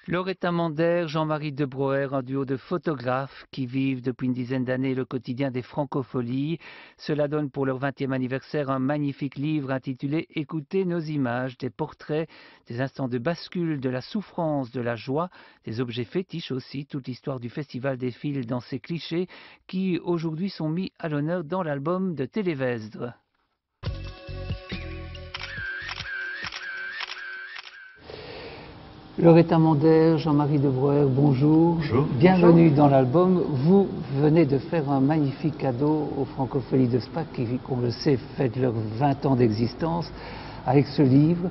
Loretta Mander, Jean-Marie De Broer, un duo de photographes qui vivent depuis une dizaine d'années le quotidien des francopholies. Cela donne pour leur 20e anniversaire un magnifique livre intitulé Écoutez nos images, des portraits, des instants de bascule, de la souffrance, de la joie, des objets fétiches aussi, toute l'histoire du festival défile dans ces clichés qui aujourd'hui sont mis à l'honneur dans l'album de Télévesdre. Loretta Mander, Jean-Marie De Broer, bonjour. Bonjour. Bienvenue dans l'album. Vous venez de faire un magnifique cadeau aux Francopholies de Spa qui, on le sait, fêtent leurs 20 ans d'existence avec ce livre.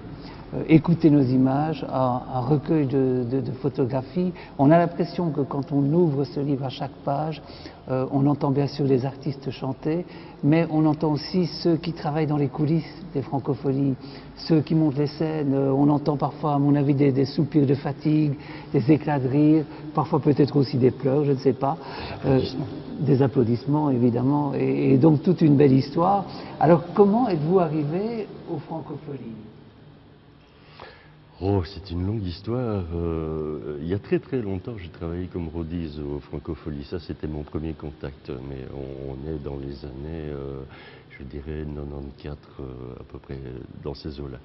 Écoutez nos images, un recueil de photographies. On a l'impression que quand on ouvre ce livre à chaque page, on entend bien sûr les artistes chanter, mais on entend aussi ceux qui travaillent dans les coulisses des francopholies, ceux qui montent les scènes. On entend parfois, à mon avis, des soupirs de fatigue, des éclats de rire, parfois peut-être aussi des pleurs, je ne sais pas. Des applaudissements, évidemment, et donc toute une belle histoire. Alors comment êtes-vous arrivé aux francopholies ? Oh, c'est une longue histoire. Il y a très très longtemps, j'ai travaillé comme roadies aux Francopholies. Ça, c'était mon premier contact. Mais on est dans les années, je dirais, 94, à peu près, dans ces eaux-là.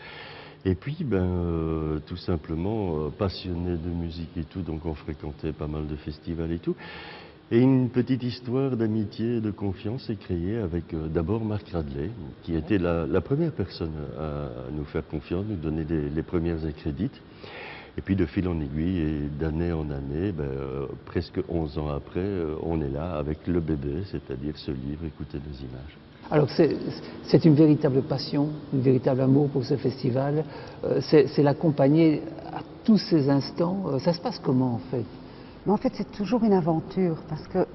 Et puis, tout simplement, passionné de musique et tout, donc on fréquentait pas mal de festivals et tout. Et une petite histoire d'amitié et de confiance est créée avec d'abord Marc Radley, qui était la première personne à nous faire confiance, nous donner les premières accrédites. Et puis de fil en aiguille et d'année en année, presque 11 ans après, on est là avec le bébé, c'est-à-dire ce livre, Écoutez nos images. Alors c'est une véritable passion, un véritable amour pour ce festival. C'est l'accompagner à tous ces instants. Ça se passe comment en fait ? Mais en fait, c'est toujours une aventure parce que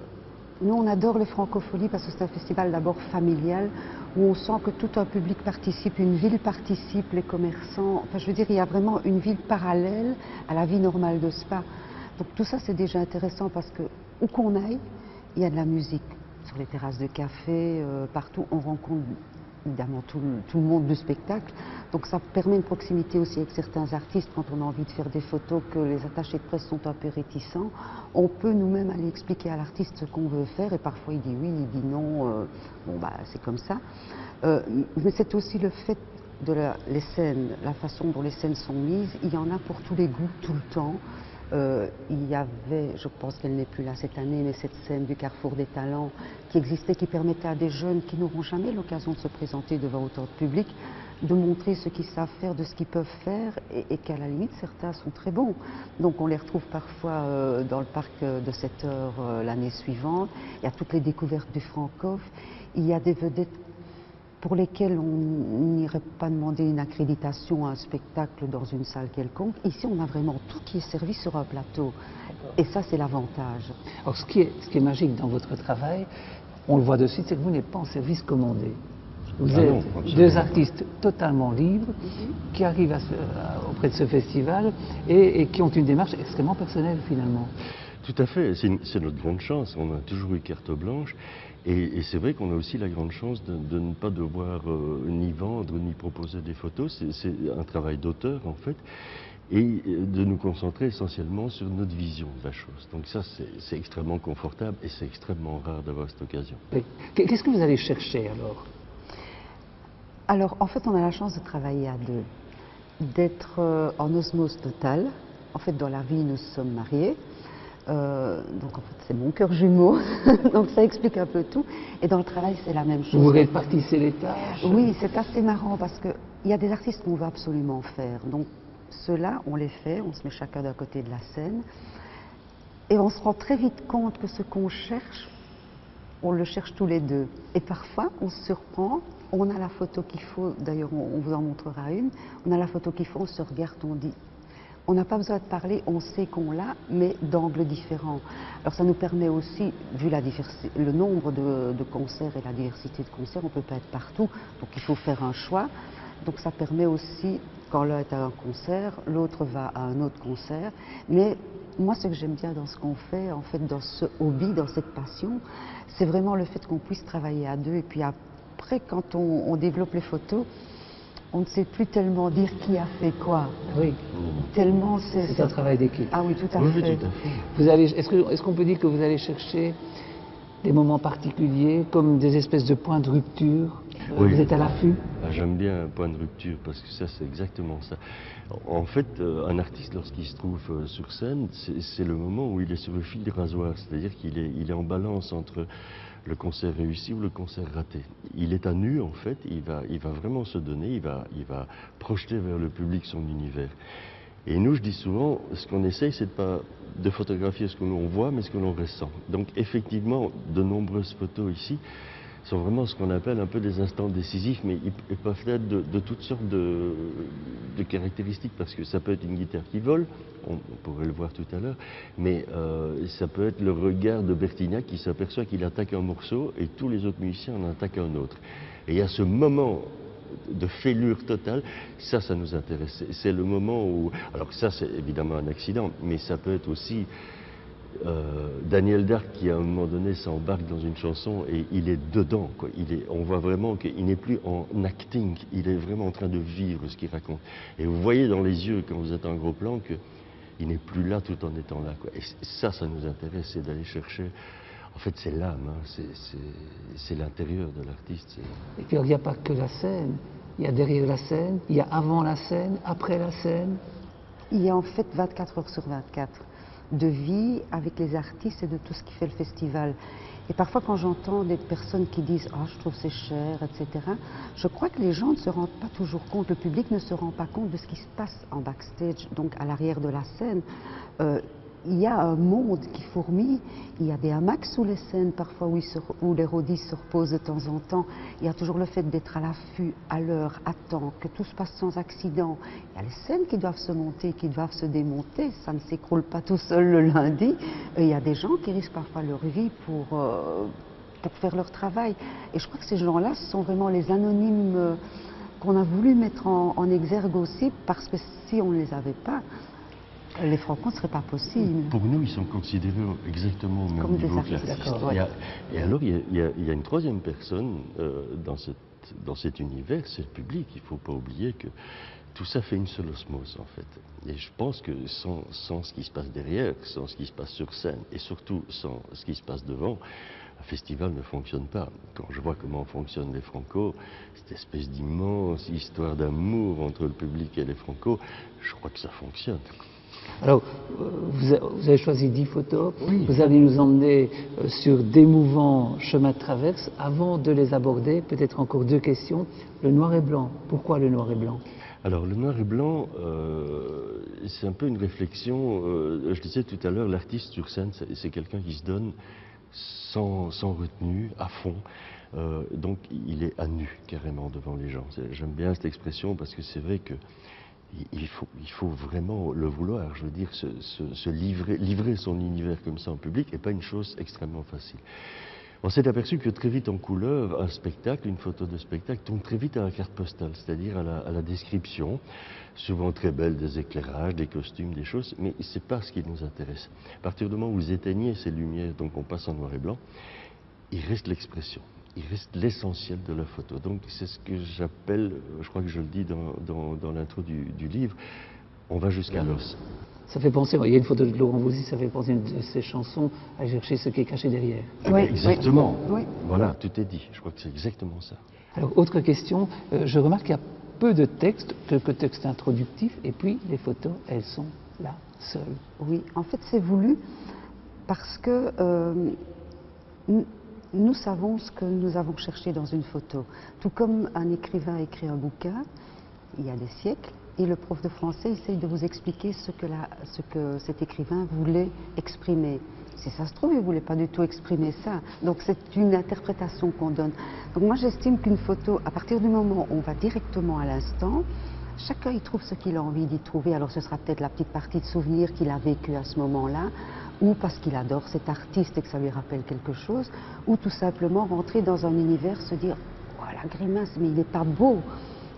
nous, on adore les francopholies parce que c'est un festival d'abord familial où on sent que tout un public participe, une ville participe, les commerçants. Enfin, je veux dire, il y a vraiment une ville parallèle à la vie normale de Spa. Donc tout ça, c'est déjà intéressant parce que où qu'on aille, il y a de la musique. Sur les terrasses de café, partout, on rencontre évidemment tout le monde du spectacle. Donc ça permet une proximité aussi avec certains artistes quand on a envie de faire des photos que les attachés de presse sont un peu réticents. On peut nous-mêmes aller expliquer à l'artiste ce qu'on veut faire et parfois il dit oui, il dit non, c'est comme ça. Mais c'est aussi le fait de les scènes, la façon dont les scènes sont mises. Il y en a pour tous les goûts, tout le temps. Il y avait, je pense qu'elle n'est plus là cette année, mais cette scène du Carrefour des Talents qui existait, qui permettait à des jeunes qui n'auront jamais l'occasion de se présenter devant autant de public, de montrer ce qu'ils savent faire, de ce qu'ils peuvent faire, et qu'à la limite, certains sont très bons. Donc on les retrouve parfois dans le parc de 7 heures l'année suivante. Il y a toutes les découvertes du Francof. Il y a des vedettes pour lesquels on n'irait pas demander une accréditation à un spectacle dans une salle quelconque. Ici, on a vraiment tout qui est servi sur un plateau. Et ça, c'est l'avantage. Alors, ce qui est magique dans votre travail, on le voit de suite, c'est que vous n'êtes pas en service commandé. Vous êtes deux artistes totalement libres qui arrivent auprès de ce festival et qui ont une démarche extrêmement personnelle, finalement. Tout à fait, c'est notre grande chance. On a toujours eu carte blanche. Et c'est vrai qu'on a aussi la grande chance de ne pas devoir ni vendre ni proposer des photos. C'est un travail d'auteur en fait. Et de nous concentrer essentiellement sur notre vision de la chose. Donc ça, c'est extrêmement confortable et c'est extrêmement rare d'avoir cette occasion. Qu'est-ce que vous allez chercher alors ? Alors, en fait, on a la chance de travailler à deux, d'être en osmose totale. En fait, dans la vie, nous sommes mariés. Donc en fait c'est mon cœur jumeau, donc ça explique un peu tout. Et dans le travail c'est la même chose. Vous répartissez les tâches ? Oui, c'est assez marrant parce qu'il y a des artistes qu'on veut absolument faire. Donc ceux-là, on les fait, on se met chacun d'un côté de la scène. Et on se rend très vite compte que ce qu'on cherche, on le cherche tous les deux. Et parfois on se surprend, on a la photo qu'il faut, d'ailleurs on vous en montrera une, on a la photo qu'il faut, on se regarde, on dit... On n'a pas besoin de parler, on sait qu'on l'a, mais d'angles différents. Alors ça nous permet aussi, vu le nombre de concerts et la diversité de concerts, on ne peut pas être partout, donc il faut faire un choix. Donc ça permet aussi, quand l'un est à un concert, l'autre va à un autre concert. Mais moi, ce que j'aime bien dans ce qu'on fait, en fait, dans ce hobby, dans cette passion, c'est vraiment le fait qu'on puisse travailler à deux. Et puis après, quand on développe les photos, on ne sait plus tellement dire qui a fait quoi. Oui, Tellement c'est un travail d'équipe. Ah oui, tout à Oui, fait. tout à fait. Est-ce qu'on peut dire que vous allez chercher des moments particuliers, comme des espèces de points de rupture? Oui. Vous êtes à l'affût? Ah, j'aime bien un point de rupture parce que ça, c'est exactement ça. En fait, un artiste, lorsqu'il se trouve sur scène, c'est le moment où il est sur le fil du rasoir, c'est-à-dire qu'il est en balance entre le concert réussi ou le concert raté. Il est à nu, en fait, il va vraiment se donner, il va projeter vers le public son univers. Et nous, je dis souvent, ce qu'on essaye, c'est de photographier ce que l'on voit, mais ce que l'on ressent. Donc, effectivement, de nombreuses photos ici sont vraiment ce qu'on appelle un peu des instants décisifs, mais ils peuvent être de toutes sortes de caractéristiques, parce que ça peut être une guitare qui vole, on pourrait le voir tout à l'heure, mais ça peut être le regard de Bertignac qui s'aperçoit qu'il attaque un morceau et tous les autres musiciens en attaquent un autre. Et il y a ce moment de fêlure totale, ça nous intéresse. C'est le moment où... Alors ça, c'est évidemment un accident, mais ça peut être aussi Daniel Darc qui, à un moment donné, s'embarque dans une chanson et il est dedans, quoi. On voit vraiment qu'il n'est plus en acting, il est vraiment en train de vivre ce qu'il raconte. Et vous voyez dans les yeux, quand vous êtes en gros plan, qu'il n'est plus là tout en étant là, quoi. Et ça nous intéresse, c'est d'aller chercher... En fait, c'est l'âme, hein. C'est l'intérieur de l'artiste. Et puis, il n'y a pas que la scène. Il y a derrière la scène, il y a avant la scène, après la scène. Il y a en fait 24 heures sur 24 de vie avec les artistes et de tout ce qui fait le festival. Et parfois, quand j'entends des personnes qui disent « Ah, je trouve c'est cher, etc. », je crois que les gens ne se rendent pas toujours compte, le public ne se rend pas compte de ce qui se passe en backstage, donc à l'arrière de la scène. Il y a un monde qui fourmille, il y a des hamacs sous les scènes parfois où les rodistes se reposent de temps en temps. Il y a toujours le fait d'être à l'affût, à l'heure, à temps, que tout se passe sans accident. Il y a les scènes qui doivent se monter, qui doivent se démonter, ça ne s'écroule pas tout seul le lundi. Et il y a des gens qui risquent parfois leur vie pour faire leur travail. Et je crois que ces gens-là, ce sont vraiment les anonymes qu'on a voulu mettre en exergue aussi, parce que si on ne les avait pas, les Franco ne seraient pas possibles. Pour nous, ils sont considérés exactement au même Comme niveau des que artistes, l'artiste. ouais. Et alors, il y a une troisième personne dans cet univers, c'est le public. Il ne faut pas oublier que tout ça fait une seule osmose, en fait. Et je pense que sans ce qui se passe derrière, sans ce qui se passe sur scène, et surtout sans ce qui se passe devant, un festival ne fonctionne pas. Quand je vois comment fonctionnent les Franco, cette espèce d'immense histoire d'amour entre le public et les Franco, je crois que ça fonctionne. Alors, vous avez choisi 10 photos, Oui. vous allez nous emmener sur d'émouvants chemins de traverse. Avant de les aborder, peut-être encore 2 questions. Le noir et blanc, pourquoi le noir et blanc? Alors, le noir et blanc, c'est un peu une réflexion. Je disais tout à l'heure, l'artiste sur scène, c'est quelqu'un qui se donne sans retenue, à fond. Donc, il est à nu, carrément, devant les gens. J'aime bien cette expression parce que c'est vrai que il faut vraiment le vouloir, je veux dire, se livrer son univers comme ça en public n'est pas une chose extrêmement facile. On s'est aperçu que très vite en couleur, un spectacle, une photo de spectacle, tourne très vite à la carte postale, c'est-à-dire à la description, souvent très belle, des éclairages, des costumes, des choses, mais c'est pas ce qui nous intéresse. À partir du moment où vous éteignez ces lumières, donc on passe en noir et blanc, il reste l'expression. Il reste l'essentiel de la photo. Donc c'est ce que j'appelle, je crois que je le dis dans l'intro du livre, on va jusqu'à l'os. Ça fait penser, il y a une photo de Laurent Voulzy, ça fait penser à une de ses chansons, à chercher ce qui est caché derrière. Oui, Exactement. Oui. Voilà, tout est dit. Je crois que c'est exactement ça. Alors, autre question, je remarque qu'il y a peu de textes, quelques textes introductifs, et puis les photos, elles sont là, seules. Oui, en fait c'est voulu parce que nous savons ce que nous avons cherché dans une photo. Tout comme un écrivain écrit un bouquin, il y a des siècles, et le prof de français essaye de vous expliquer ce que cet écrivain voulait exprimer. Si ça se trouve, il ne voulait pas du tout exprimer ça. Donc c'est une interprétation qu'on donne. Donc moi j'estime qu'une photo, à partir du moment où on va directement à l'instant, chacun y trouve ce qu'il a envie d'y trouver. Alors ce sera peut-être la petite partie de souvenir qu'il a vécu à ce moment-là, ou parce qu'il adore cet artiste et que ça lui rappelle quelque chose, ou tout simplement rentrer dans un univers, se dire « Oh la grimace, mais il n'est pas beau !»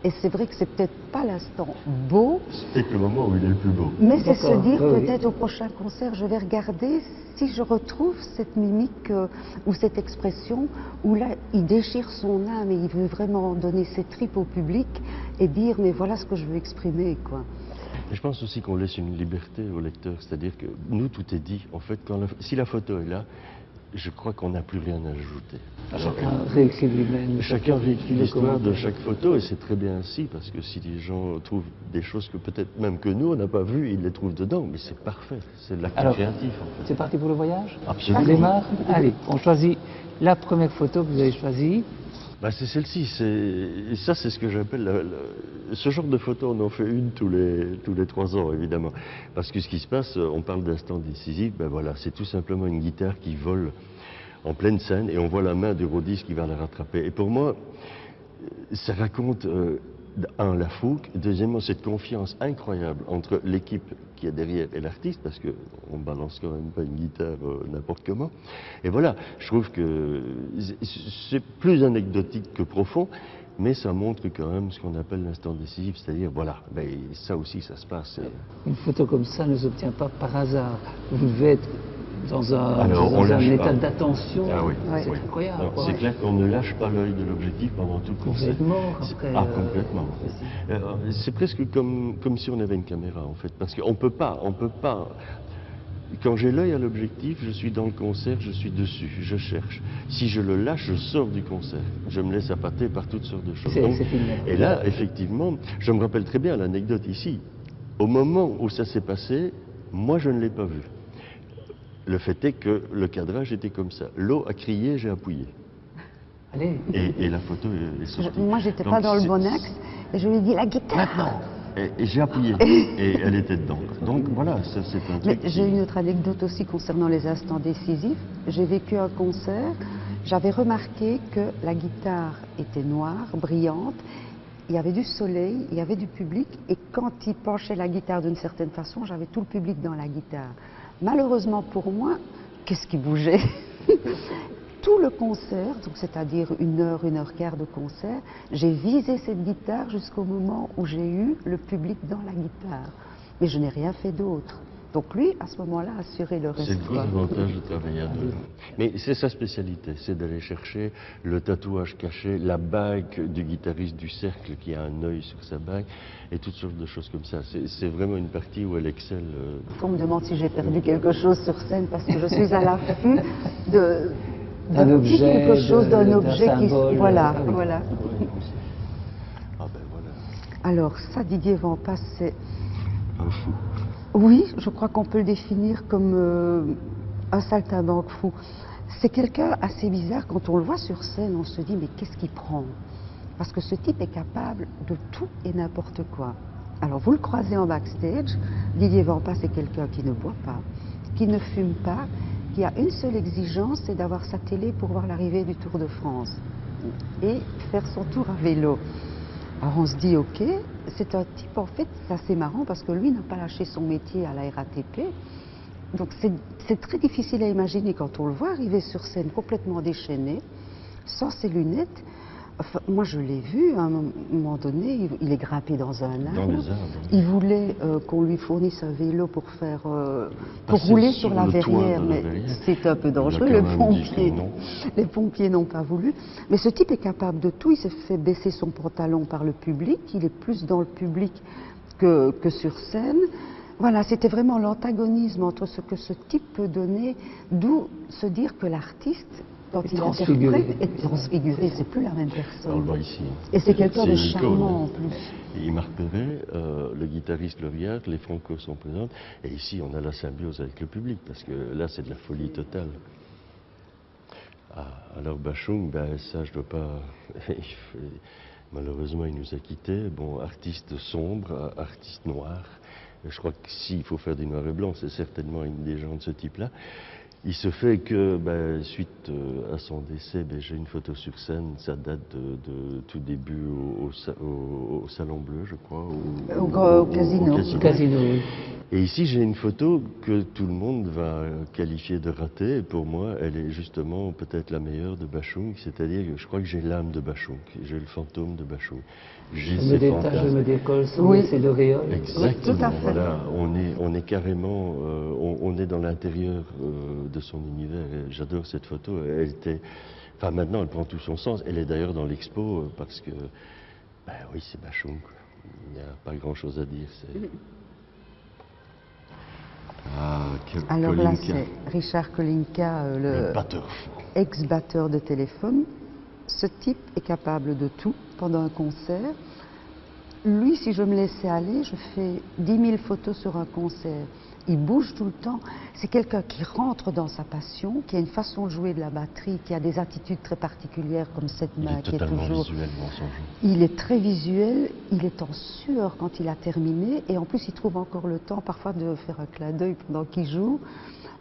Et c'est vrai que c'est peut-être pas l'instant beau, C'est le moment où il est le plus beau. mais c'est se D'accord, dire oui, oui. peut-être au prochain concert, je vais regarder si je retrouve cette mimique ou cette expression où là, il déchire son âme et il veut vraiment donner ses tripes au public et dire mais voilà ce que je veux exprimer, quoi. Et je pense aussi qu'on laisse une liberté au lecteur, c'est-à-dire que nous, tout est dit. En fait, si la photo est là, je crois qu'on n'a plus rien à ajouter. Chacun réécrit lui-même. Chacun réécrit le l'histoire de commentaire. chaque photo et c'est très bien ainsi parce que si les gens trouvent des choses que peut-être même que nous on n'a pas vues, ils les trouvent dedans, mais c'est parfait, c'est de l'acte Alors, créatif en fait. C'est parti pour le voyage? Absolument. On démarre? Allez, on choisit la première photo que vous avez choisie. Bah, c'est celle-ci, et ça c'est ce que j'appelle ce genre de photo, on en fait une tous les 3 ans évidemment. Parce que ce qui se passe, on parle d'instant décisif, ben voilà, c'est tout simplement une guitare qui vole en pleine scène et on voit la main du rodiste qui va la rattraper. Et pour moi, ça raconte, la fougue, deuxièmement, cette confiance incroyable entre l'équipe qui est derrière et l'artiste, parce qu'on balance quand même pas une guitare n'importe comment. Et voilà, je trouve que c'est plus anecdotique que profond, mais ça montre quand même ce qu'on appelle l'instant décisif, c'est-à-dire, voilà, ben, ça aussi, ça se passe. Une photo comme ça ne s'obtient pas par hasard. Vous devez être dans un, Alors, on dans un lâche état pas. d'attention. Ah oui, C'est oui. incroyable. Alors, quoi. c'est clair qu'on ne lâche pas l'œil de l'objectif pendant tout le concert. Complètement, après, Complètement. C'est presque comme si on avait une caméra en fait, parce qu'on peut pas. Quand j'ai l'œil à l'objectif, je suis dans le concert, je suis dessus, je cherche. Si je le lâche, je sors du concert. Je me laisse appâter par toutes sortes de choses. C'est filmé. Et là, effectivement, je me rappelle très bien l'anecdote ici. Au moment où ça s'est passé, moi je ne l'ai pas vu. Le fait est que le cadrage était comme ça. L'eau a crié, j'ai appuyé. Allez. Et la photo est sortie. Moi, j'étais Donc, pas dans le c'est- bon axe et je lui ai dit la guitare. Maintenant. Et j'ai appuyé. Et elle était dedans. Donc voilà, ça c'est un Mais truc. j'ai une autre anecdote aussi concernant les instants décisifs. J'ai vécu un concert, j'avais remarqué que la guitare était noire, brillante, il y avait du soleil, il y avait du public, et quand il penchait la guitare d'une certaine façon, j'avais tout le public dans la guitare. Malheureusement pour moi, qu'est-ce qui bougeait? Tout le concert, donc c'est-à-dire 1 heure de concert, j'ai visé cette guitare jusqu'au moment où j'ai eu le public dans la guitare. Mais je n'ai rien fait d'autre. Donc lui, à ce moment-là, a assuré le reste. C'est le gros quoi. avantage de travailler à deux. Mais c'est sa spécialité, c'est d'aller chercher le tatouage caché, la bague du guitariste du cercle qui a un œil sur sa bague, et toutes sortes de choses comme ça. C'est vraiment une partie où elle excelle. On me demande si j'ai perdu quelque chose sur scène parce que je suis à l'affût D'un objet, quelque chose, d'un objet qui... symbole. Voilà, Ah oui. voilà. Ah ben voilà, Alors ça, Didier Vampas, c'est... un fou. Oui, je crois qu'on peut le définir comme un saltimbanque fou. C'est quelqu'un assez bizarre. Quand on le voit sur scène, on se dit mais qu'est-ce qu'il prend? Parce que ce type est capable de tout et n'importe quoi. Alors vous le croisez en backstage, Didier Vampas c'est quelqu'un qui ne boit pas, qui ne fume pas, qui a une seule exigence, c'est d'avoir sa télé pour voir l'arrivée du Tour de France et faire son tour à vélo. Alors on se dit ok, c'est un type en fait, c'est assez marrant parce que lui n'a pas lâché son métier à la RATP. Donc c'est très difficile à imaginer quand on le voit arriver sur scène complètement déchaîné, sans ses lunettes. Enfin, moi je l'ai vu à un moment donné, il est grimpé dans un arbre. Dans les arbres. Il voulait qu'on lui fournisse un vélo pour faire, pour Passer rouler sur sur la le toit verrière, de la mais verrière. c'est un peu dangereux. Il a quand même dit que non. Les pompiers n'ont pas voulu. Mais ce type est capable de tout. Il s'est fait baisser son pantalon par le public. Il est plus dans le public que sur scène. Voilà, c'était vraiment l'antagonisme entre ce que ce type peut donner, d'où se dire que l'artiste, quand il transfiguré. interprète, est transfiguré. C'est plus la même On le personne. voit ici. Et c'est quelqu'un de une icône. charmant en plus. Et Marc Perret, le guitariste le regarde, les Franco sont présents, et ici on a la symbiose avec le public, parce que là c'est de la folie totale. Alors Bachung, ben, ça je dois pas... Malheureusement il nous a quittés, bon, artiste sombre, artiste noir. Je crois que s'il faut faire du noir et blanc, c'est certainement une des gens de ce type-là. Il se fait que, suite à son décès, j'ai une photo sur scène, ça date de tout début au Salon Bleu, je crois. Au casino. Au casino, oui. Et ici, j'ai une photo que tout le monde va qualifier de ratée. Et pour moi, elle est justement peut-être la meilleure de Bachung. C'est-à-dire que je crois que j'ai l'âme de Bachung. J'ai le fantôme de Bachung. J'ai Je me détache, je me décolle, Oui. c'est l'auréole. Exactement. Tout à fait. Voilà, on est carrément, on est dans l'intérieur de son univers. Et j'adore cette photo. Elle était, enfin maintenant, elle prend tout son sens. Elle est d'ailleurs dans l'expo parce que, oui, c'est Bachung, quoi. Il n'y a pas grand-chose à dire. Alors là, Kolinka. c'est Richard Kolinka, Le batteur fou. ex-batteur de téléphone. Ce type est capable de tout pendant un concert. Lui, si je me laissais aller, je fais 10 000 photos sur un concert. Il bouge tout le temps. C'est quelqu'un qui rentre dans sa passion, qui a une façon de jouer de la batterie, qui a des attitudes très particulières comme cette main qui est totalement toujours... visuel dans son jeu. Il est très visuel, il est en sueur quand il a terminé et en plus il trouve encore le temps parfois de faire un clin d'œil pendant qu'il joue.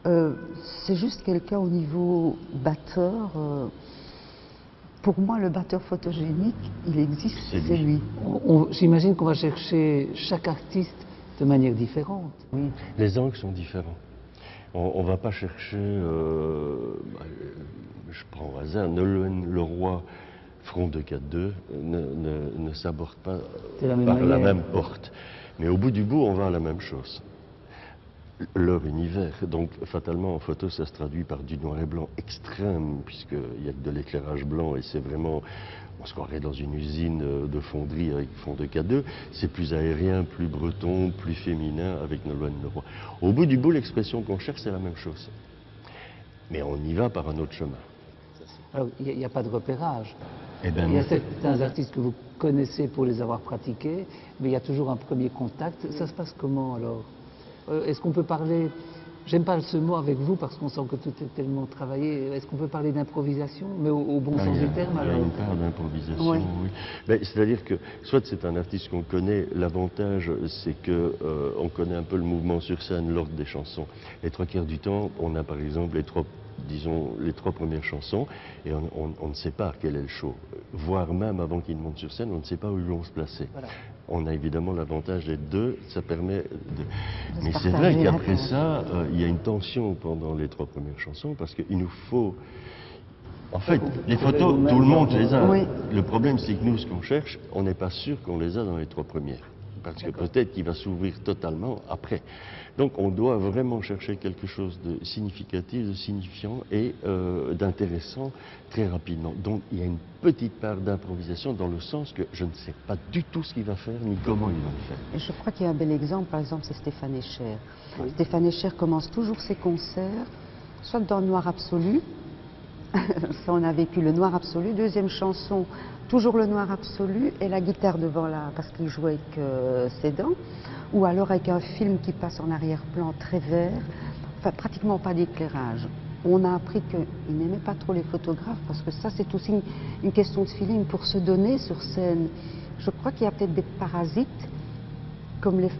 C'est juste quelqu'un au niveau batteur. Pour moi, le batteur photogénique, il existe, c'est lui. J'imagine qu'on va chercher chaque artiste de manière différente. Oui. Les angles sont différents. On ne va pas chercher, je prends au hasard, Nolwenn Leroy, front de 4-2, ne s'aborde pas par la même porte. Mais au bout du bout, on va à la même chose. Leur univers. Donc, fatalement, en photo, ça se traduit par du noir et blanc extrême, puisqu'il y a que de l'éclairage blanc et c'est vraiment... On se croirait dans une usine de fonderie avec fond de K2. C'est plus aérien, plus breton, plus féminin avec Nolwenn Leroy. Au bout du bout, l'expression qu'on cherche, c'est la même chose. Mais on y va par un autre chemin. Alors, il n'y a pas de repérage. Eh ben, il y a certains artistes que vous connaissez pour les avoir pratiqués, mais il y a toujours un premier contact. Ça se passe comment alors? Est-ce qu'on peut parler, j'aime pas ce mot avec vous parce qu'on sent que tout est tellement travaillé, est-ce qu'on peut parler d'improvisation, mais au bon sens du terme alors? Il y a une part d'improvisation, oui. C'est-à-dire que soit c'est un artiste qu'on connaît, l'avantage c'est qu'on connaît un peu le mouvement sur scène, l'ordre des chansons. Les 3/4 du temps, on a par exemple les trois premières chansons et on ne sait pas quel est le show. Voire même avant qu'ils montent sur scène, on ne sait pas où ils vont se placer. Voilà. On a évidemment l'avantage des deux, ça permet de... Mais c'est vrai qu'après ça, il y a une tension pendant les 3 premières chansons parce qu'il nous faut... En fait, les photos, tout le monde les a. Oui. Le problème, c'est que nous, ce qu'on cherche, on n'est pas sûr qu'on les a dans les 3 premières. Parce que peut-être qu'il va s'ouvrir totalement après. Donc on doit vraiment chercher quelque chose de significatif, de signifiant et d'intéressant très rapidement. Donc il y a une petite part d'improvisation dans le sens que je ne sais pas du tout ce qu'il va faire ni comment il va le faire. Et je crois qu'il y a un bel exemple, par exemple, c'est Stéphane Escher. Oui. Stéphane Escher commence toujours ses concerts, soit dans le noir absolu, ça on a vécu le noir absolu, deuxième chanson, toujours le noir absolu et la guitare devant là, parce qu'il joue avec ses dents, ou alors avec un film qui passe en arrière-plan très vert, enfin pratiquement pas d'éclairage. On a appris qu'il n'aimait pas trop les photographes, parce que ça c'est aussi une question de feeling pour se donner sur scène. Je crois qu'il y a peut-être des parasites,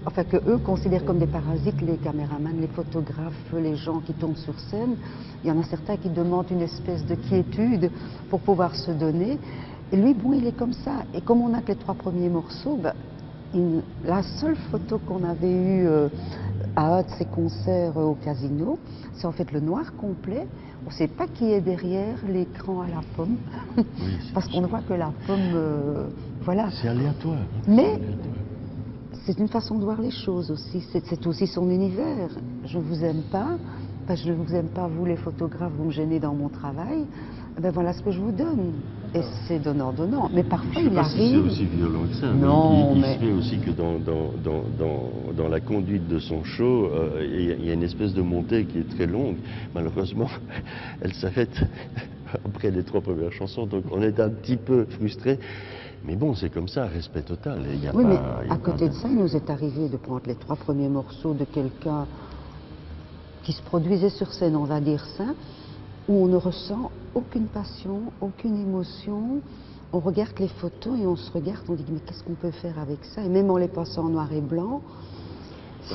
enfin que eux considèrent comme des parasites, les caméramans, les photographes, les gens qui tombent sur scène. Il y en a certains qui demandent une espèce de quiétude pour pouvoir se donner. Et lui, bon, il est comme ça. Et comme on a que les 3 premiers morceaux, la seule photo qu'on avait eue à un de ses concerts au casino, c'est en fait le noir complet. On ne sait pas qui est derrière l'écran à la pomme, oui, parce qu'on ne voit que la pomme, voilà. C'est aléatoire. Mais c'est une façon de voir les choses aussi. C'est aussi son univers. Je ne vous aime pas. Je ne vous aime pas, vous les photographes, vous me gênez dans mon travail. Ben voilà ce que je vous donne. Et c'est donnant-donnant. Mais parfois il arrive... C'est aussi violent que ça. Non, il se fait aussi que dans la conduite de son show, il y a une espèce de montée qui est très longue. Malheureusement, elle s'arrête après les 3 premières chansons. Donc on est un petit peu frustré. Mais bon, c'est comme ça, respect total. Oui, mais à côté de ça, il nous est arrivé de prendre les 3 premiers morceaux de quelqu'un qui se produisait sur scène, on va dire ça, où on ne ressent aucune passion, aucune émotion. On regarde les photos et on se regarde, on dit mais qu'est-ce qu'on peut faire avec ça? Et même en les passant en noir et blanc,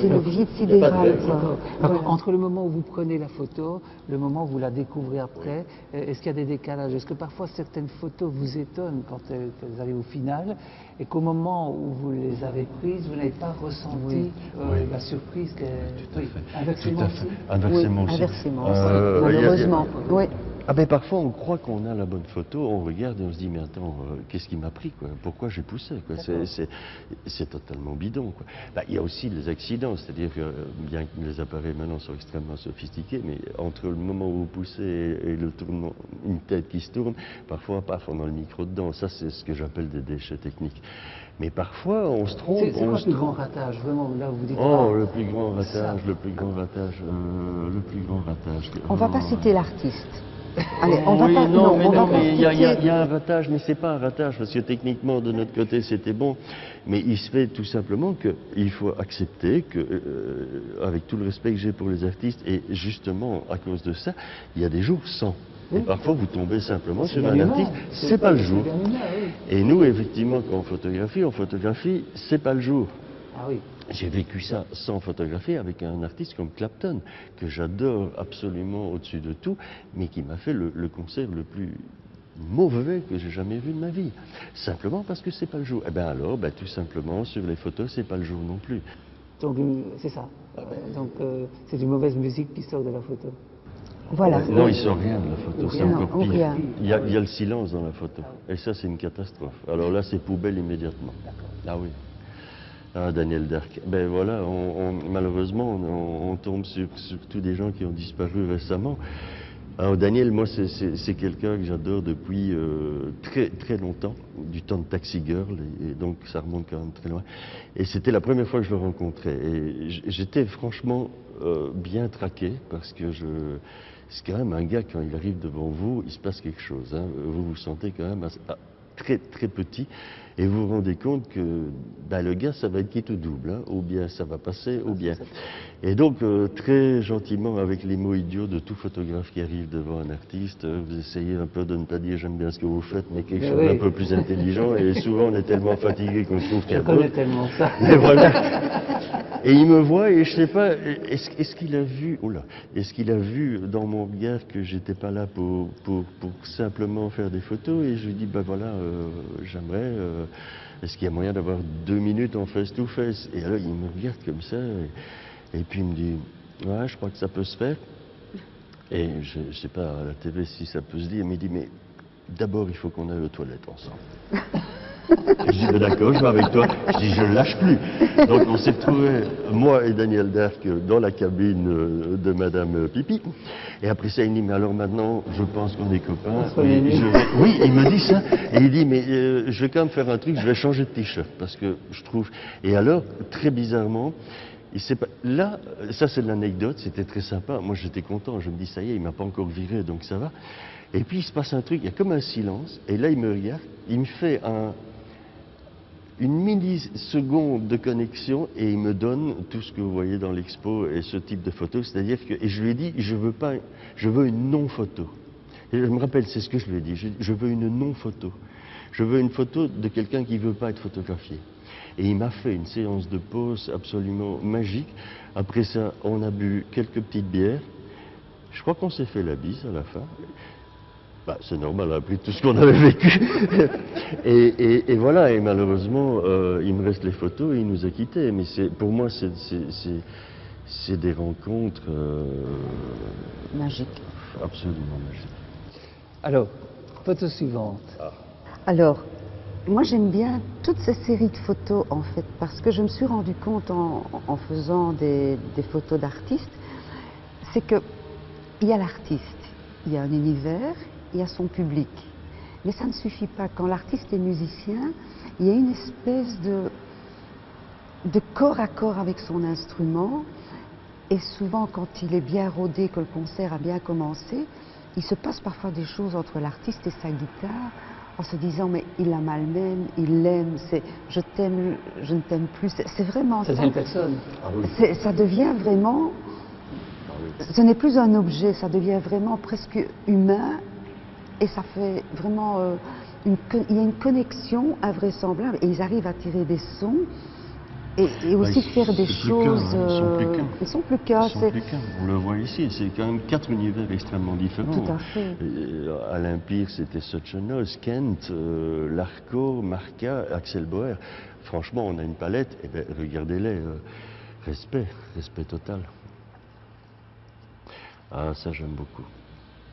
C'est le vide Il y a pas de sidéral, rêve. quoi. Alors, Voilà. entre le moment où vous prenez la photo, le moment où vous la découvrez après, est-ce qu'il y a des décalages? Est-ce que parfois certaines photos vous étonnent quand elles arrivent au final et qu'au moment où vous les avez prises, vous n'avez pas ressenti la surprise Tout à fait. Inversement Tout à aussi. fait. Inversement Oui, aussi. inversement Il y a- malheureusement. Oui. Ah ben parfois on croit qu'on a la bonne photo, on regarde et on se dit mais attends, qu'est-ce qui m'a pris quoi? Pourquoi j'ai poussé quoi? C'est totalement bidon quoi. Bah, il y a aussi les accidents, c'est-à-dire que bien que les appareils maintenant sont extrêmement sophistiqués, mais entre le moment où vous poussez et le tournement, une tête qui se tourne, parfois paf on a le micro dedans. Ça c'est ce que j'appelle des déchets techniques. Mais parfois on se trompe. C'est on quoi se le plus grand trompe. ratage? Vraiment, là où vous dites Oh, le plus grand ça. ratage, le plus grand ratage, le plus grand ratage. On ne va pas citer l'artiste. Allez, on Oui, va pas. non, mais on va non, pas mais il y, citer- y a un ratage, mais c'est pas un ratage, parce que techniquement, de notre côté, c'était bon. Mais il se fait tout simplement qu'il faut accepter que, avec tout le respect que j'ai pour les artistes, et justement, à cause de ça, il y a des jours sans. Et parfois, vous tombez simplement sur un artiste, c'est pas le jour. Et nous, effectivement, quand on photographie, c'est pas le jour. Ah oui. J'ai vécu ça sans photographier avec un artiste comme Clapton, que j'adore absolument au-dessus de tout, mais qui m'a fait le concert le plus mauvais que j'ai jamais vu de ma vie. Simplement parce que c'est pas le jour. Eh bien alors, tout simplement, sur les photos, c'est pas le jour non plus. Donc c'est ça. Donc c'est une mauvaise musique qui sort de la photo. Voilà. Non, il sort rien de la photo, c'est Non, encore ou pire. rien. Il y a le silence dans la photo. Et ça, c'est une catastrophe. Alors là, c'est poubelle immédiatement. Ah oui. Ah, Daniel Darc. Ben voilà, malheureusement, on tombe sur tous des gens qui ont disparu récemment. Alors Daniel, moi, c'est quelqu'un que j'adore depuis très très longtemps, du temps de Taxi Girl, et donc ça remonte quand même très loin. Et c'était la première fois que je le rencontrais. Et j'étais franchement bien traqué, parce que c'est quand même un gars, quand il arrive devant vous, il se passe quelque chose. Hein. Vous vous sentez quand même très très petit, et vous vous rendez compte que le gars, ça va être quitte ou double, hein, ou bien ça va passer, ou bien. Et donc très gentiment, avec les mots idiots de tout photographe qui arrive devant un artiste, vous essayez un peu de ne pas dire j'aime bien ce que vous faites, mais quelque chose d'un peu plus intelligent, et souvent on est tellement fatigué qu'on se trouve qu'il y a Je connais d'autres. tellement ça. Mais voilà. Et il me voit, et je sais pas, est-ce qu'il a vu, est-ce qu'il a vu dans mon regard que j'étais pas là pour simplement faire des photos, et je lui dis voilà, j'aimerais, est-ce qu'il y a moyen d'avoir 2 minutes en face to face? Et alors il me regarde comme ça, et puis il me dit ouais, je crois que ça peut se faire. Et je sais pas à la TV si ça peut se dire, mais il dit mais d'abord il faut qu'on aille aux toilettes ensemble. Je dis, d'accord, je vais avec toi. Je dis, je ne lâche plus. Donc on s'est retrouvés, moi et Daniel Darc, dans la cabine de Madame Pipi. Et après ça, il me dit, mais alors maintenant, je pense qu'on est copains. Oui, il me dit ça. Et il dit, mais je vais quand même faire un truc, je vais changer de t-shirt. Parce que je trouve... Et alors, très bizarrement, là, ça c'est de l'anecdote, c'était très sympa. Moi j'étais content, je me dis, ça y est, il m'a pas encore viré, donc ça va. Et puis il se passe un truc, il y a comme un silence. Et là, il me regarde, il me fait une milliseconde de connexion, et il me donne tout ce que vous voyez dans l'expo et ce type de photo, c'est-à-dire que, et je lui ai dit, je veux une non-photo. Et je me rappelle, c'est ce que je lui ai dit, je veux une non-photo. Je veux une photo de quelqu'un qui ne veut pas être photographié. Et il m'a fait une séance de pause absolument magique. Après ça, on a bu quelques petites bières. Je crois qu'on s'est fait la bise à la fin. C'est normal, après tout ce qu'on avait vécu. et voilà, et malheureusement, il me reste les photos et il nous a quittés. Mais pour moi, c'est des rencontres... magiques. Absolument magiques. Alors, photo suivante. Alors, moi j'aime bien toutes ces séries de photos en fait, parce que je me suis rendu compte en faisant des photos d'artistes, c'est que il y a l'artiste, il y a un univers, il y a son public. Mais ça ne suffit pas. Quand l'artiste est musicien, il y a une espèce de corps à corps avec son instrument. Et souvent, quand il est bien rodé, que le concert a bien commencé, il se passe parfois des choses entre l'artiste et sa guitare, en se disant mais il la malmène, il l'aime, c'est je t'aime, je ne t'aime plus. C'est vraiment ça. C'est une personne. Ah oui. Ça devient vraiment... Ce n'est plus un objet, ça devient vraiment presque humain. Et ça fait vraiment... il y a une connexion invraisemblable. Et ils arrivent à tirer des sons Et aussi Bah, faire des choses... Ils sont plus qu'un. Ils sont plus qu'un. On le voit ici, c'est quand même 4 univers extrêmement différents. Tout à fait. À l'Empire, c'était Sochonos, Kent, Larco, Marca, Axel Bauer. Franchement, on a une palette, et ben, regardez-les, respect total. Ah, ça j'aime beaucoup.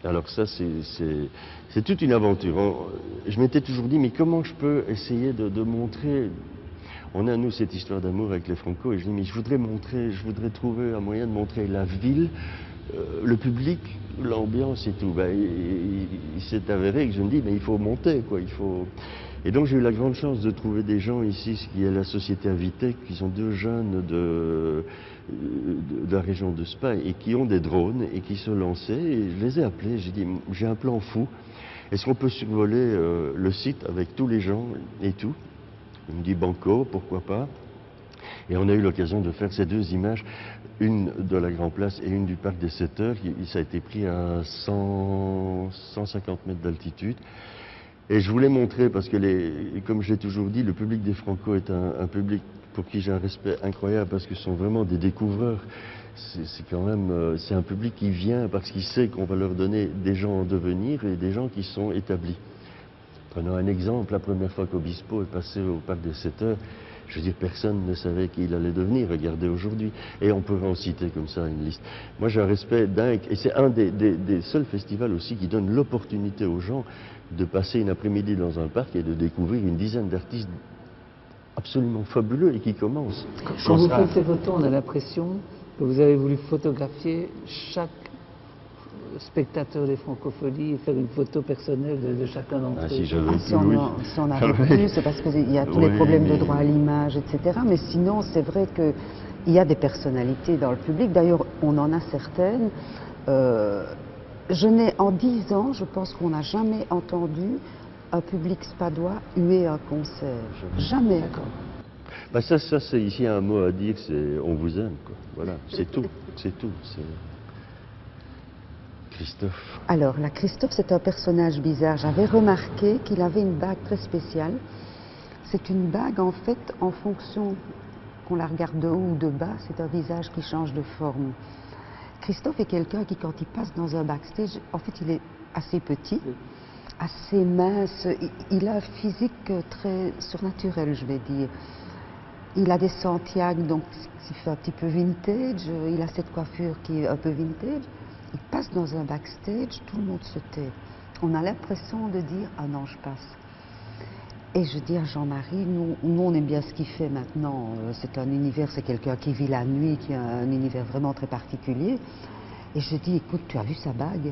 Alors ça, c'est toute une aventure. Je m'étais toujours dit, mais comment je peux essayer de montrer... On a, nous, cette histoire d'amour avec les Franco, et je dis, mais je voudrais trouver un moyen de montrer la ville, le public, l'ambiance et tout. Ben, il s'est avéré que je me dis, mais il faut monter, quoi, il faut... Et donc j'ai eu la grande chance de trouver des gens ici, qui est la société Avitec, qui sont 2 jeunes de la région de Spa, et qui ont des drones, et qui se lançaient, et je les ai appelés, j'ai dit, j'ai un plan fou, est-ce qu'on peut survoler le site avec tous les gens et tout? Il me dit banco, pourquoi pas. Et on a eu l'occasion de faire ces 2 images, une de la Grand Place et une du Parc des 7 Heures. Ça a été pris à 150 mètres d'altitude. Et je voulais montrer, parce que, comme je l'ai toujours dit, le public des Franco est un public pour qui j'ai un respect incroyable, parce que ce sont vraiment des découvreurs. C'est quand même, c'est un public qui vient parce qu'il sait qu'on va leur donner des gens en devenir et des gens qui sont établis. Prenons un exemple, la première fois qu'Obispo est passé au Parc des 7 Heures, je veux dire, personne ne savait qui il allait devenir, regardez aujourd'hui. Et on pourrait en citer comme ça une liste. Moi j'ai un respect dingue, et c'est un des seuls festivals aussi qui donne l'opportunité aux gens de passer une après-midi dans un parc et de découvrir une dizaine d'artistes absolument fabuleux et qui commencent. Quand vous faites ces photos, on a l'impression que vous avez voulu photographier chaque spectateur des Francopholies et faire une photo personnelle de chacun d'entre eux. Si j'avais si on avait pu, c'est parce qu'il y a tous les problèmes de droit à l'image, etc. Mais sinon, c'est vrai qu'il y a des personnalités dans le public. D'ailleurs, on en a certaines. En 10 ans, je pense qu'on n'a jamais entendu un public spadois huer un concert. Jamais. Bah ça c'est ici un mot à dire, c'est on vous aime, quoi. Voilà, c'est tout, c'est tout. Christophe. Alors, la Christophe, c'est un personnage bizarre. J'avais remarqué qu'il avait une bague très spéciale. C'est une bague, en fait, en fonction qu'on la regarde de haut ou de bas, c'est un visage qui change de forme. Christophe est quelqu'un qui, quand il passe dans un backstage, en fait, il est assez petit, assez mince. Il a un physique très surnaturel, je vais dire. Il a des Santiago, donc il fait un petit peu vintage. Il a cette coiffure qui est un peu vintage. Il passe dans un backstage, tout le monde se tait. On a l'impression de dire « Ah non, je passe ». Et je dis à Jean-Marie, nous on aime bien ce qu'il fait maintenant. C'est un univers, c'est quelqu'un qui vit la nuit, qui a un univers vraiment très particulier. Et je dis « Écoute, tu as vu sa bague ?»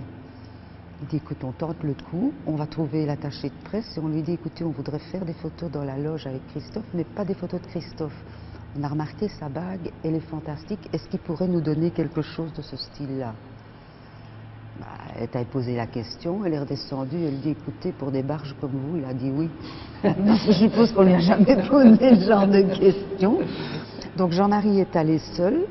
Il dit « Écoute, on tente le coup, on va trouver l'attaché de presse et on lui dit « Écoutez, on voudrait faire des photos dans la loge avec Christophe, mais pas des photos de Christophe. On a remarqué sa bague, elle est fantastique. Est-ce qu'il pourrait nous donner quelque chose de ce style-là » Elle t'a posé la question, elle est redescendue, elle dit écoutez, pour des barges comme vous, il a dit oui. Je suppose qu'on lui a jamais posé ce genre de questions. Donc Jean-Marie est allé seul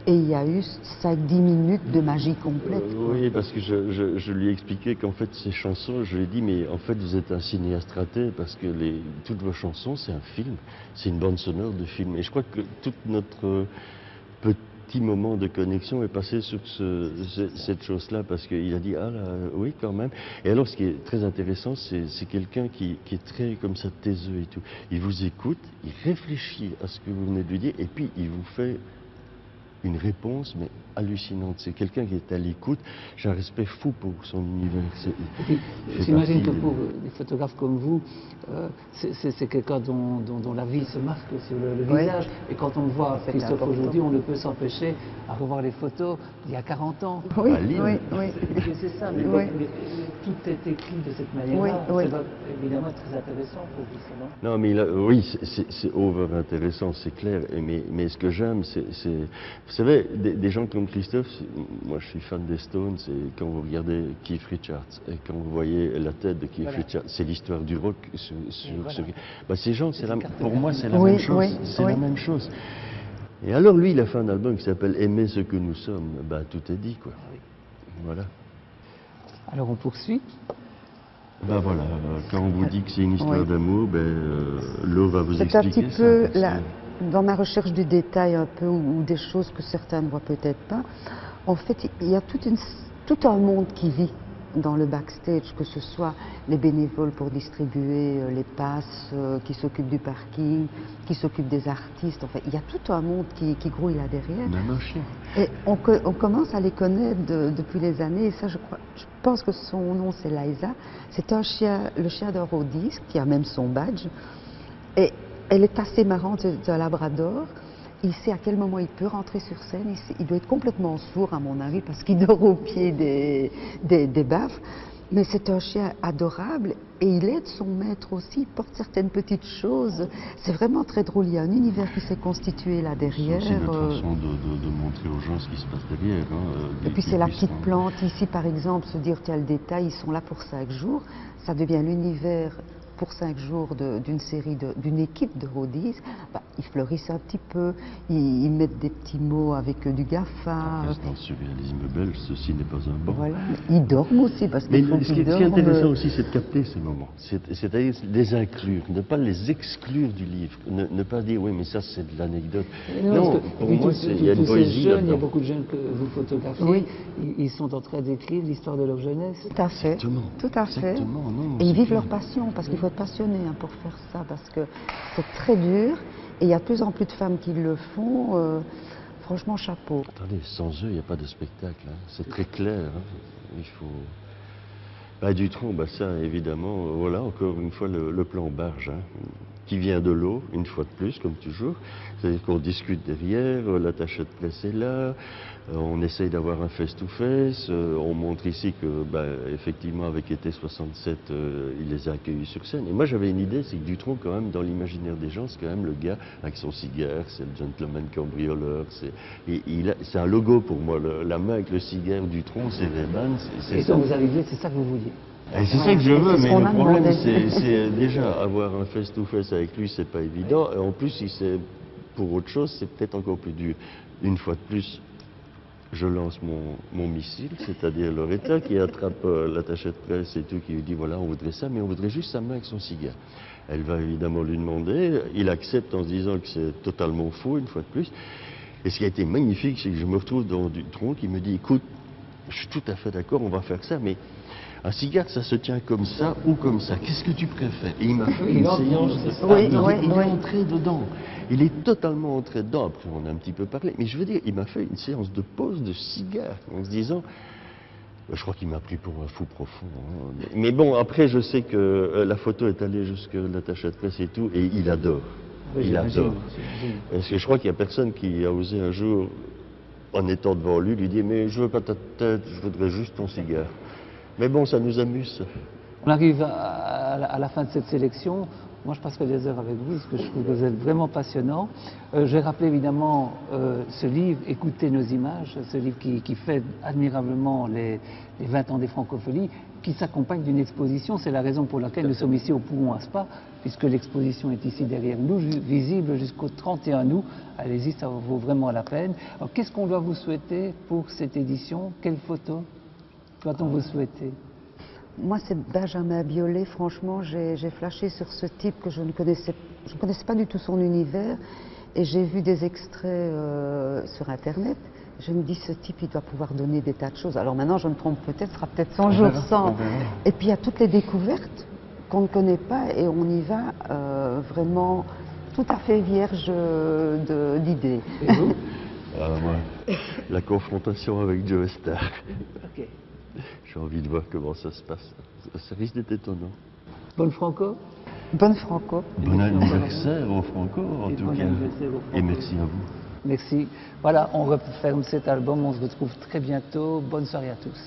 et il y a eu 5-10 minutes de magie complète. Oui, parce que je lui ai expliqué qu'en fait ces chansons, je lui ai dit mais en fait vous êtes un cinéaste raté parce que toutes vos chansons c'est un film, c'est une bande sonore de film. Et je crois que toute notre petit moment de connexion est passé sur cette chose-là, parce qu'il a dit, ah là, oui, quand même. Et alors, ce qui est très intéressant, c'est quelqu'un qui est très comme ça taiseux et tout. Il vous écoute, il réfléchit à ce que vous venez de lui dire, et puis il vous fait une réponse, mais hallucinante. C'est quelqu'un qui est à l'écoute. J'ai un respect fou pour son univers. J'imagine que pour des photographes comme vous, c'est quelqu'un dont la vie se marque sur le visage. Et quand on voit Christophe aujourd'hui, on ne peut s'empêcher à revoir les photos d'il y a 40 ans. Oui, oui, oui. C'est ça, mais tout est écrit de cette manière-là. Oui, oui. C'est évidemment très intéressant pour vous, ça, non? Non, mais oui, c'est over intéressant, c'est clair. Mais ce que j'aime, c'est... Vous savez, des gens comme Christophe, moi je suis fan des Stones, et quand vous regardez Keith Richards, et quand vous voyez la tête de Keith Richards, c'est l'histoire du rock ces gens, pour moi c'est la même chose. C'est la même chose. Et alors lui, il a fait un album qui s'appelle Aimer ce que nous sommes. Tout est dit, quoi. Voilà. Alors on poursuit. Voilà, quand on vous dit que c'est une histoire d'amour, l'eau va vous expliquer ça. C'est un petit peu dans ma recherche du détail un peu, ou des choses que certains ne voient peut-être pas, en fait, il y a tout un monde qui vit dans le backstage, que ce soit les bénévoles pour distribuer les passes, qui s'occupent du parking, qui s'occupent des artistes. Enfin, il y a tout un monde qui grouille là derrière. Même un chien. Et on commence à les connaître depuis les années. Et ça, je pense que son nom, c'est Liza. C'est un chien, le chien d'un Rhodys, qui a même son badge. Et elle est assez marrante, c'est un labrador. Il sait à quel moment il peut rentrer sur scène. Il doit être complètement sourd, à mon avis, parce qu'il dort au pied des baffes. Mais c'est un chien adorable et il aide son maître aussi, il porte certaines petites choses. C'est vraiment très drôle. Il y a un univers qui s'est constitué là derrière. C'est notre façon de montrer aux gens ce qui se passe derrière. Et puis c'est la petite plante. Ici, par exemple, se dire qu'il y a le détail, ils sont là pour 5 jours. Ça devient l'univers pour 5 jours d'une série, d'une équipe de Rhodys. Bah, ils fleurissent un petit peu, ils mettent des petits mots avec du GAFA. Dans le surréalisme belge, ceci n'est pas un banc. Voilà. Ils dorment aussi, parce Mais qu'ils font ce qui est intéressant aussi, c'est de capter ces moments. C'est-à-dire les inclure, ne pas les exclure du livre. Ne pas dire, oui, mais ça, c'est de l'anecdote. Non, pour moi, il y a une poésie jeunes, il y a là-dedans. beaucoup de jeunes que vous photographiez. Oui. Ils sont en train d'écrire l'histoire de leur jeunesse. Tout à fait. Exactement. Tout à fait. Exactement, non, et ils c'est vivent clair. leur passion, parce qu'il faut être passionné pour faire ça, parce que c'est très dur. Et il y a de plus en plus de femmes qui le font. Franchement, chapeau. Attendez, sans eux, il n'y a pas de spectacle. C'est très clair. Il faut... Bah, Dutronc, bah, ça, évidemment, voilà, encore une fois, le plan barge, qui vient de l'eau, une fois de plus, comme toujours. C'est-à-dire qu'on discute derrière, l'attaché de presse est là, on essaye d'avoir un face-to-face, on montre ici que, bah, effectivement, avec été 67, il les a accueillis sur scène. Et moi, j'avais une idée, c'est que Dutronc, quand même, dans l'imaginaire des gens, c'est quand même le gars avec son cigare, c'est le gentleman cambrioleur, c'est un logo pour moi, la main avec le cigare Dutronc, c'est Rayman, c'est Et ça. quand vous arrivez, c'est ça que vous vouliez. Et c'est ça que je veux, c'est ce mais qu'on le a problème, demandé. c'est déjà avoir un face-to-face avec lui, c'est pas évident. Et en plus, si c'est pour autre chose, c'est peut-être encore plus dur. Une fois de plus, je lance mon missile, c'est-à-dire Loretta qui attrape l'attaché de presse et tout, qui lui dit voilà, on voudrait ça, mais on voudrait juste sa main avec son cigare. Elle va évidemment lui demander, il accepte en se disant que c'est totalement faux, une fois de plus. Et ce qui a été magnifique, c'est que je me retrouve dans Dutronc qui me dit écoute, je suis tout à fait d'accord, on va faire ça, mais un cigare, ça se tient comme ça ou comme ça. Qu'est-ce que tu préfères? Et il m'a fait une séance. Oui, il oui, est oui. entré dedans. Il est totalement entré dedans. Après, on a un petit peu parlé. Mais je veux dire, il m'a fait une séance de pause de cigare en se disant... Je crois qu'il m'a pris pour un fou profond. Mais bon, après, je sais que la photo est allée jusqu'à l'attaché de presse et tout, et il adore. Oui, Il adore. j'imagine. Parce que je crois qu'il n'y a personne qui a osé un jour, en étant devant lui dire mais je veux pas ta tête, je voudrais juste ton cigare. Mais bon, ça nous amuse. On arrive à la fin de cette sélection. Moi, je passerai des heures avec vous, parce que je trouve que vous êtes vraiment passionnant. Je vais rappeler évidemment ce livre, Écoutez nos images, ce livre qui fait admirablement les 20 ans des francophonies, qui s'accompagne d'une exposition. C'est la raison pour laquelle nous sommes ici au Pouron à Spa, puisque l'exposition est ici derrière nous, visible jusqu'au 31 août. Allez-y, ça vaut vraiment la peine. Alors, qu'est-ce qu'on doit vous souhaiter pour cette édition? Quelle photo doit-on vous souhaiter? Moi, c'est Benjamin Biolay. Franchement, j'ai flashé sur ce type que je ne connaissais pas du tout son univers. Et j'ai vu des extraits sur Internet. Je me dis, ce type, il doit pouvoir donner des tas de choses. Alors maintenant, je me trompe peut-être, ce sera peut-être 100 jours sans. Et puis, il y a toutes les découvertes qu'on ne connaît pas et on y va vraiment tout à fait vierge d'idées. Et vous? Moi, la confrontation avec Joe Star. Ok. J'ai envie de voir comment ça se passe. Ça risque d'être étonnant. Bonne Franco? Bonne Franco. Bon anniversaire au Franco, en Et tout bon cas. anniversaire au Franco. Et merci à vous. Merci. Voilà, on referme cet album. On se retrouve très bientôt. Bonne soirée à tous.